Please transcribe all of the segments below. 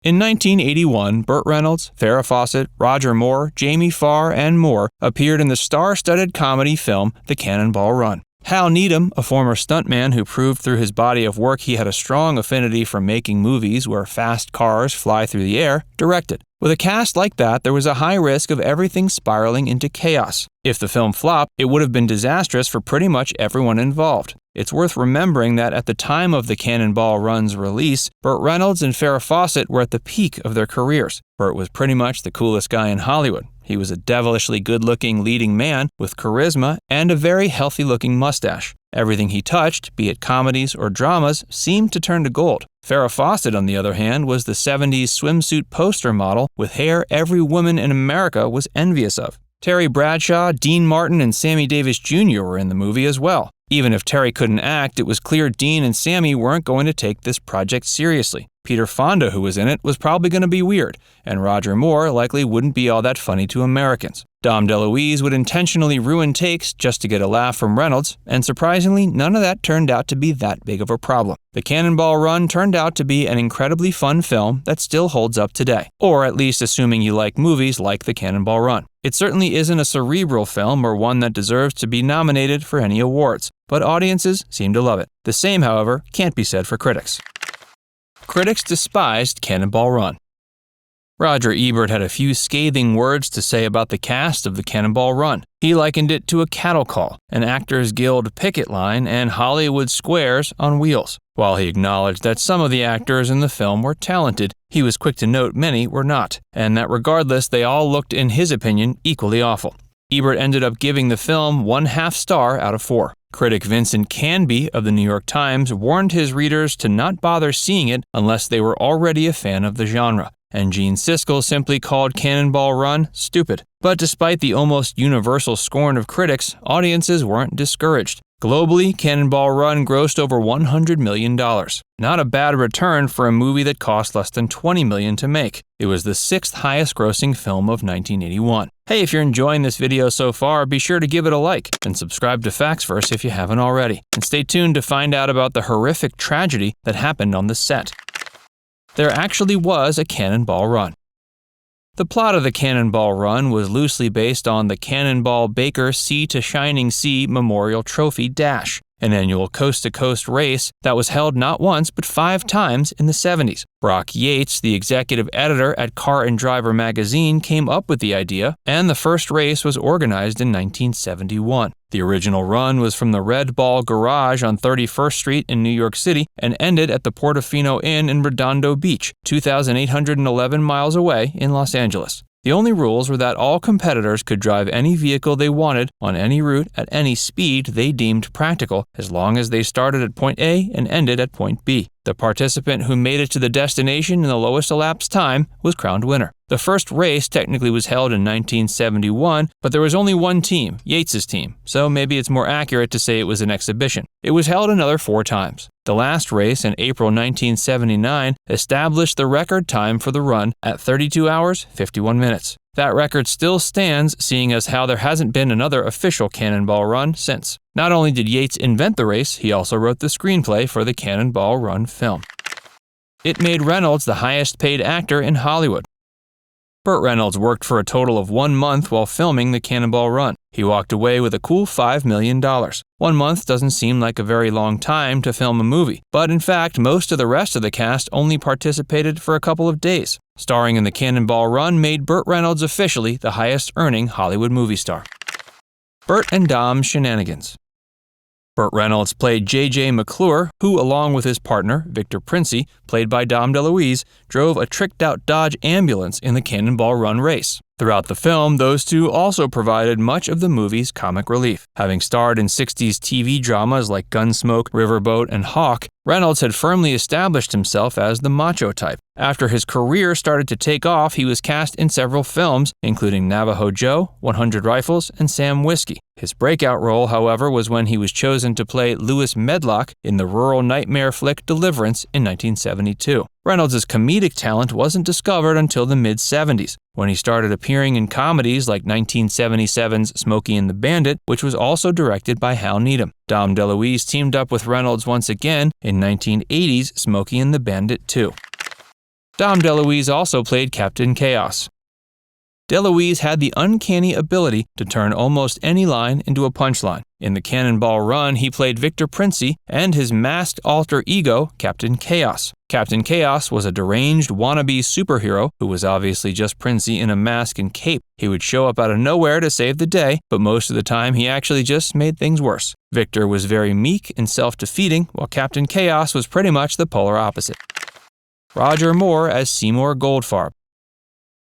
In 1981, Burt Reynolds, Farrah Fawcett, Roger Moore, Jamie Farr, and more appeared in the star-studded comedy film The Cannonball Run. Hal Needham, a former stuntman who proved through his body of work he had a strong affinity for making movies where fast cars fly through the air, directed. With a cast like that, there was a high risk of everything spiraling into chaos. If the film flopped, it would have been disastrous for pretty much everyone involved. It's worth remembering that at the time of the Cannonball Run's release, Burt Reynolds and Farrah Fawcett were at the peak of their careers. Burt was pretty much the coolest guy in Hollywood. He was a devilishly good-looking leading man with charisma and a very healthy-looking mustache. Everything he touched, be it comedies or dramas, seemed to turn to gold. Farrah Fawcett, on the other hand, was the 70s swimsuit poster model with hair every woman in America was envious of. Terry Bradshaw, Dean Martin, and Sammy Davis Jr. were in the movie as well. Even if Terry couldn't act, it was clear Dean and Sammy weren't going to take this project seriously. Peter Fonda, who was in it, was probably going to be weird, and Roger Moore likely wouldn't be all that funny to Americans. Dom Deluise would intentionally ruin takes just to get a laugh from Reynolds, and surprisingly, none of that turned out to be that big of a problem. The Cannonball Run turned out to be an incredibly fun film that still holds up today, or at least assuming you like movies like The Cannonball Run. It certainly isn't a cerebral film or one that deserves to be nominated for any awards, but audiences seem to love it. The same, however, can't be said for critics. Critics despised Cannonball Run. Roger Ebert had a few scathing words to say about the cast of The Cannonball Run. He likened it to a cattle call, an Actors Guild picket line, and Hollywood squares on wheels. While he acknowledged that some of the actors in the film were talented, he was quick to note many were not, and that regardless, they all looked, in his opinion, equally awful. Ebert ended up giving the film 1/2 star out of 4. Critic Vincent Canby of the New York Times warned his readers to not bother seeing it unless they were already a fan of the genre, and Gene Siskel simply called Cannonball Run stupid. But despite the almost universal scorn of critics, audiences weren't discouraged. Globally, Cannonball Run grossed over $100 million. Not a bad return for a movie that cost less than $20 million to make. It was the 6th highest grossing film of 1981. Hey, if you're enjoying this video so far, be sure to give it a like and subscribe to Factsverse if you haven't already. And stay tuned to find out about the horrific tragedy that happened on the set. There actually was a Cannonball Run. The plot of the Cannonball Run was loosely based on the Cannonball Baker Sea to Shining Sea Memorial Trophy Dash, an annual coast-to-coast race that was held not once but 5 times in the 70s. Brock Yates, the executive editor at Car and Driver magazine, came up with the idea, and the first race was organized in 1971. The original run was from the Red Ball Garage on 31st Street in New York City and ended at the Portofino Inn in Redondo Beach, 2,811 miles away in Los Angeles. The only rules were that all competitors could drive any vehicle they wanted on any route at any speed they deemed practical, as long as they started at point A and ended at point B. The participant who made it to the destination in the lowest elapsed time was crowned winner. The first race technically was held in 1971, but there was only one team, Yates's team, so maybe it's more accurate to say it was an exhibition. It was held another 4 times. The last race in April 1979 established the record time for the run at 32 hours, 51 minutes. That record still stands, seeing as how there hasn't been another official Cannonball Run since. Not only did Yates invent the race, he also wrote the screenplay for the Cannonball Run film. It made Reynolds the highest paid actor in Hollywood. Burt Reynolds worked for a total of 1 month while filming the Cannonball Run. He walked away with a cool $5 million. 1 month doesn't seem like a very long time to film a movie, but in fact, most of the rest of the cast only participated for a couple of days. Starring in the Cannonball Run made Burt Reynolds officially the highest-earning Hollywood movie star. Burt and Dom's Shenanigans. Burt Reynolds played J.J. McClure, who, along with his partner, Victor Princi, played by Dom DeLuise, drove a tricked-out Dodge ambulance in the Cannonball Run race. Throughout the film, those two also provided much of the movie's comic relief. Having starred in 60s TV dramas like Gunsmoke, Riverboat, and Hawk, Reynolds had firmly established himself as the macho type. After his career started to take off, he was cast in several films, including Navajo Joe, 100 Rifles, and Sam Whiskey. His breakout role, however, was when he was chosen to play Lewis Medlock in the rural nightmare flick Deliverance in 1972. Reynolds' comedic talent wasn't discovered until the mid-70s, when he started appearing in comedies like 1977's Smokey and the Bandit, which was also directed by Hal Needham. Dom DeLuise teamed up with Reynolds once again in 1980's Smokey and the Bandit 2. Dom Deluise also played Captain Chaos. Deluise had the uncanny ability to turn almost any line into a punchline. In the Cannonball Run, he played Victor Princi and his masked alter ego, Captain Chaos. Captain Chaos was a deranged wannabe superhero who was obviously just Princi in a mask and cape. He would show up out of nowhere to save the day, but most of the time he actually just made things worse. Victor was very meek and self-defeating, while Captain Chaos was pretty much the polar opposite. Roger Moore as Seymour Goldfarb.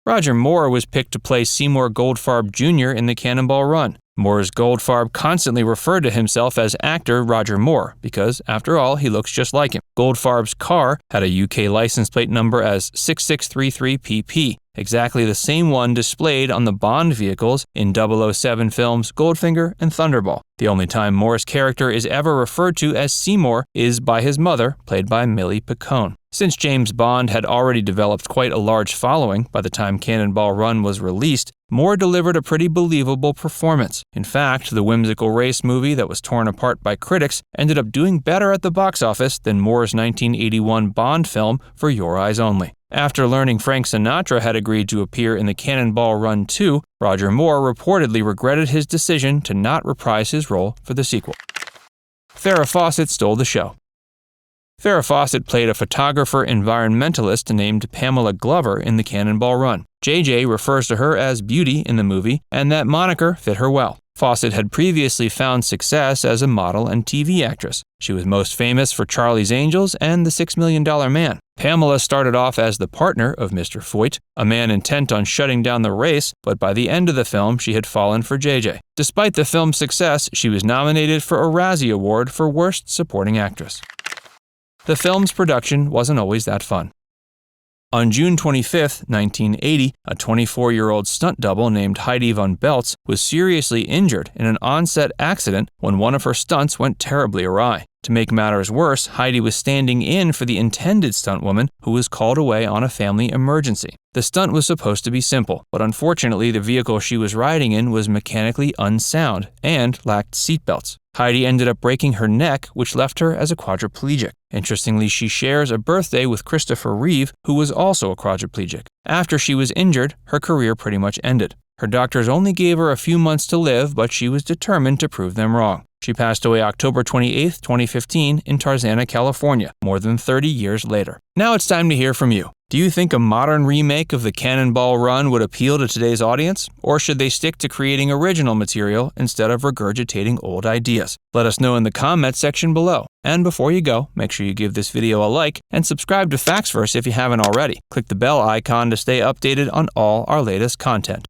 Roger Moore was picked to play Seymour Goldfarb Jr. in the Cannonball Run. Moore's Goldfarb constantly referred to himself as actor Roger Moore because, after all, he looks just like him. Goldfarb's car had a UK license plate number as 6633PP, exactly the same one displayed on the Bond vehicles in 007 films Goldfinger and Thunderball. The only time Moore's character is ever referred to as Seymour is by his mother, played by Millie Picone. Since James Bond had already developed quite a large following by the time Cannonball Run was released, Moore delivered a pretty believable performance. In fact, the whimsical race movie that was torn apart by critics ended up doing better at the box office than Moore's 1981 Bond film For Your Eyes Only. After learning Frank Sinatra had agreed to appear in the Cannonball Run 2, Roger Moore reportedly regretted his decision to not reprise his role for the sequel. Farrah Fawcett stole the show. Farrah Fawcett played a photographer-environmentalist named Pamela Glover in the Cannonball Run. JJ refers to her as Beauty in the movie, and that moniker fit her well. Fawcett had previously found success as a model and TV actress. She was most famous for Charlie's Angels and The $6 Million Man. Pamela started off as the partner of Mr. Foyt, a man intent on shutting down the race, but by the end of the film, she had fallen for JJ. Despite the film's success, she was nominated for a Razzie Award for Worst Supporting Actress. The film's production wasn't always that fun. On June 25, 1980, a 24-year-old stunt double named Heidi von Beltz was seriously injured in an on-set accident when one of her stunts went terribly awry. To make matters worse, Heidi was standing in for the intended stuntwoman who was called away on a family emergency. The stunt was supposed to be simple, but unfortunately the vehicle she was riding in was mechanically unsound and lacked seatbelts. Heidi ended up breaking her neck, which left her as a quadriplegic. Interestingly, she shares a birthday with Christopher Reeve, who was also a quadriplegic. After she was injured, her career pretty much ended. Her doctors only gave her a few months to live, but she was determined to prove them wrong. She passed away October 28, 2015 in Tarzana, California, more than 30 years later. Now it's time to hear from you. Do you think a modern remake of the Cannonball Run would appeal to today's audience? Or should they stick to creating original material instead of regurgitating old ideas? Let us know in the comment section below. And before you go, make sure you give this video a like and subscribe to FactsVerse if you haven't already. Click the bell icon to stay updated on all our latest content.